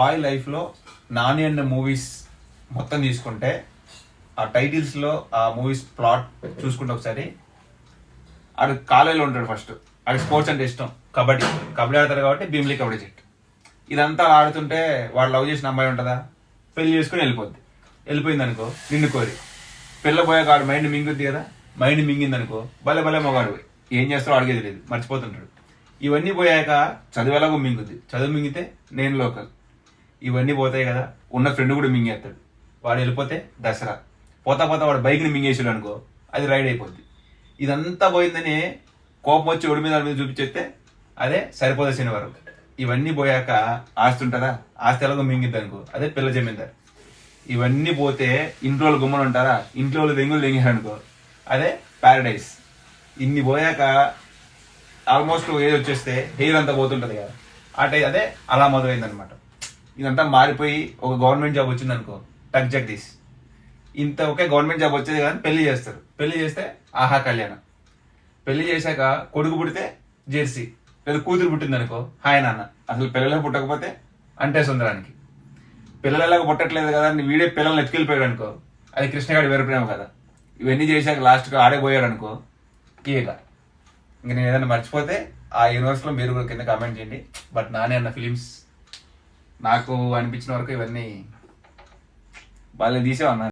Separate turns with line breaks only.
Bye లైఫ్లో నాని అన్న movies మొత్తం తీసుకుంటే ఆ టైటిల్స్లో ఆ మూవీస్ ప్లాట్ చూసుకుంటే ఒకసారి ఆడు కాలేజీలో ఉంటాడు. ఫస్ట్ ఆడికి స్పోర్ట్స్ అంటే ఇష్టం, కబడ్డీ ఆడతాడు కాబట్టి భీమిలీ కబడ్డీ జట్టు. ఇదంతా ఆడుతుంటే వాడు లవ్ చేసిన అమ్మాయి ఉంటుందా, పెళ్లి చేసుకుని వెళ్ళిపోయింది అనుకో నిన్ను కోరి. పిల్ల పోయాక ఆడు మైండ్ మింగుద్ది కదా, మైండ్ మింగింది అనుకో భలే మొగాడు పోయి ఏం చేస్తాడో అడిగేది లేదు, మర్చిపోతుంటాడు. ఇవన్నీ పోయాక చదువు ఎలాగో మింగుద్ది, చదువు మింగితే నేను లోకల్, ఇవన్నీ పోతాయి కదా. ఉన్న ఫ్రెండ్ కూడా మింగేస్తాడు. వాడు వెళ్ళిపోతే దసరా, పోతా వాడు బైక్ని మింగేసాడు అనుకో అది రైడ్ అయిపోద్ది. ఇదంతా పోయిందని కోపం వచ్చి ఒడి మీద చూపించేస్తే అదే సరిపోదా శనివారం. ఇవన్నీ పోయాక ఆస్తి ఉంటుందా, ఆస్తి ఎలాగో మింగిద్ది అనుకో అదే పిల్ల జమీందారు. ఇవన్నీ పోతే ఇంట్లో వాళ్ళు గుమ్మలు ఉంటారా, ఇంట్లో వాళ్ళు దెంగులు దెంగారు అనుకో అదే ప్యారడైస్. ఇన్ని పోయాక ఆల్మోస్ట్ ఏజ్ వచ్చేస్తే హెయిర్ అంతా పోతుంటది కదా, అదే అలా మొదలైంది అనమాట. ఇదంతా మారిపోయి ఒక గవర్నమెంట్ జాబ్ వచ్చింది అనుకో టక్ జగదీష్. ఇంత ఒకే గవర్నమెంట్ జాబ్ వచ్చేది కానీ పెళ్లి చేస్తారు. పెళ్లి చేస్తే ఆహా కళ్యాణం. పెళ్లి చేశాక కొడుకు పుడితే జెర్సీ, లేదా కూతురు పుట్టింది అనుకో హాయ్ నాన్న. అసలు పిల్లలకు పుట్టకపోతే అంటే సుందరానికి. పిల్లలలాగా పుట్టట్లేదు కదా అని వీడే పిల్లల్ని ఎత్తుకెళ్ళిపోయాడు అనుకో అది కృష్ణగాడి వేరు ప్రేమ కదా. ఇవన్నీ చేశాక లాస్ట్గా ఆడేపోయాడు అనుకో కీగా. ఇంక నేను ఏదైనా మర్చిపోతే ఆ యూనివర్స్లో మీరు కూడా కింద కామెంట్ చేయండి. బట్ నాని అన్న ఫిలిమ్స్ నాకు అనిపించిన వరకు ఇవన్నీ బాగా తీసేవన్నా.